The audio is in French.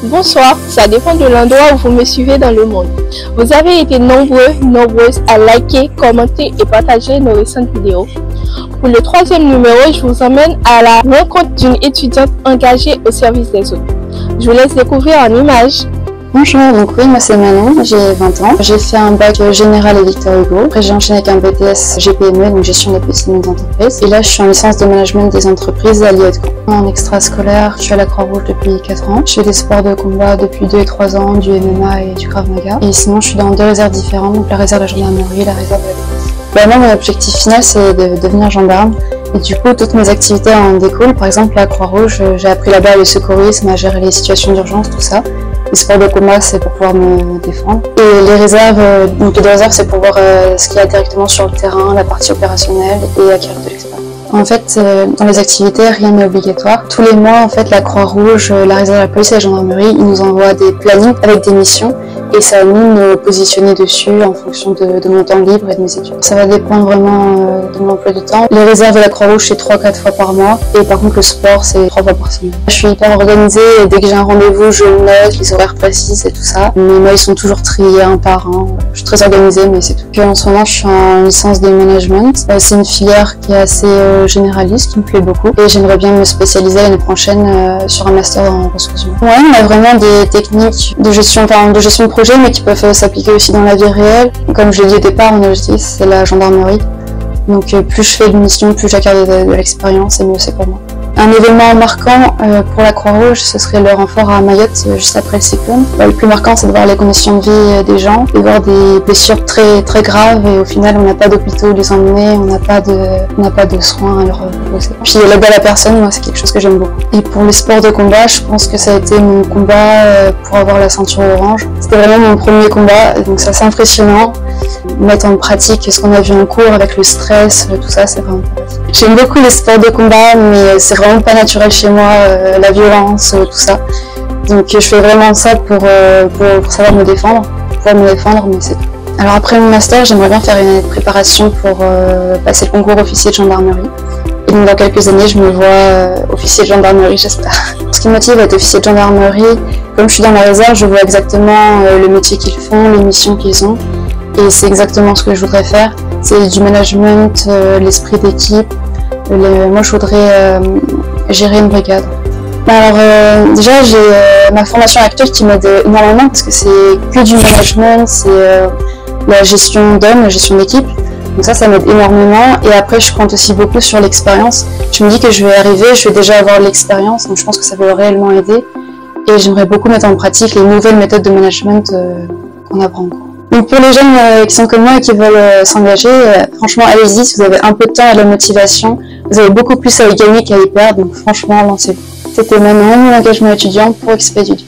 Bonsoir, ça dépend de l'endroit où vous me suivez dans le monde. Vous avez été nombreuses à liker, commenter et partager nos récentes vidéos. Pour le troisième numéro, je vous emmène à la rencontre d'une étudiante engagée au service des autres. Je vous laisse découvrir en images. Bonjour, donc oui, moi c'est Manon, j'ai 20 ans. J'ai fait un bac général et Victor Hugo. Après j'ai enchaîné avec un BTS GPME, donc gestion des petites et moyennes entreprises. Et là je suis en licence de management des entreprises à l'IED. En extrascolaire, je suis à la Croix-Rouge depuis 4 ans. Je fais des sports de combat depuis 2 et 3 ans, du MMA et du Krav Maga. Et sinon je suis dans 2 réserves différentes, donc la réserve de la gendarmerie et la réserve de la police. Moi mon objectif final c'est de devenir gendarme. Et du coup, toutes mes activités en découlent. Par exemple, la Croix-Rouge, j'ai appris là-bas le secourisme, à gérer les situations d'urgence, tout ça. Les sports de combat, c'est pour pouvoir me défendre. Et les réserves, donc les 2 réserves, c'est pour voir ce qu'il y a directement sur le terrain, la partie opérationnelle et acquérir de l'expérience. En fait, dans les activités, rien n'est obligatoire. Tous les mois, en fait, la Croix-Rouge, la réserve de la police et la gendarmerie, ils nous envoient des plannings avec des missions. Et ça nous nous positionner dessus en fonction de mon temps libre et de mes études. Ça va dépendre vraiment de mon emploi du temps. Les réserves de la Croix-Rouge, c'est 3-4 fois par mois. Et par contre, le sport, c'est 3 fois par semaine. Je suis hyper organisée et dès que j'ai un rendez-vous, je note les horaires précis et tout ça. Mais moi, ils sont toujours triés un par un. Je suis très organisée, mais c'est tout. En ce moment, je suis en licence de management. C'est une filière qui est assez généraliste, qui me plaît beaucoup. Et j'aimerais bien me spécialiser l'année prochaine sur un master en ressources humaines. Ouais, on a vraiment des techniques de gestion de projet, mais qui peuvent s'appliquer aussi dans la vie réelle. Comme je l'ai dit au départ, mon objectif c'est la gendarmerie. Donc plus je fais de missions, plus j'acquiers de l'expérience et mieux c'est pour moi. Un événement marquant pour la Croix-Rouge, ce serait le renfort à Mayotte juste après le cyclone. Le plus marquant, c'est de voir les conditions de vie des gens, de voir des blessures très graves et au final, on n'a pas d'hôpitaux où les emmener, on n'a pas de soins à leur proposer. Puis l'aide à la personne, moi, c'est quelque chose que j'aime beaucoup. Et pour les sports de combat, je pense que ça a été mon combat pour avoir la ceinture orange. C'était vraiment mon premier combat, donc c'est assez impressionnant. Mettre en pratique ce qu'on a vu en cours avec le stress, tout ça, c'est vraiment pratique. J'aime beaucoup les sports de combat, mais c'est vraiment pas naturel chez moi, la violence, tout ça. Donc je fais vraiment ça pour savoir me défendre, mais c'est tout. Alors après mon master, j'aimerais bien faire une année de préparation pour passer le concours officier de gendarmerie. Et donc dans quelques années, je me vois officier de gendarmerie, j'espère. Ce qui me motive à être officier de gendarmerie, comme je suis dans la réserve, je vois exactement le métier qu'ils font, les missions qu'ils ont. Et c'est exactement ce que je voudrais faire. C'est du management, l'esprit d'équipe. Moi, je voudrais gérer une brigade. Alors déjà, j'ai ma formation actuelle qui m'aide énormément parce que c'est que du management, c'est la gestion d'hommes, la gestion d'équipe. Donc ça m'aide énormément. Et après, je compte aussi beaucoup sur l'expérience. Je me dis que je vais arriver, je vais déjà avoir l'expérience, donc je pense que ça va réellement aider. Et j'aimerais beaucoup mettre en pratique les nouvelles méthodes de management qu'on apprend. Donc pour les jeunes qui sont comme moi et qui veulent s'engager, franchement allez-y, si vous avez un peu de temps et de la motivation, vous avez beaucoup plus à y gagner qu'à y perdre, donc franchement lancez-vous. C'était Manon, l'engagement étudiant pour XP Étudiant.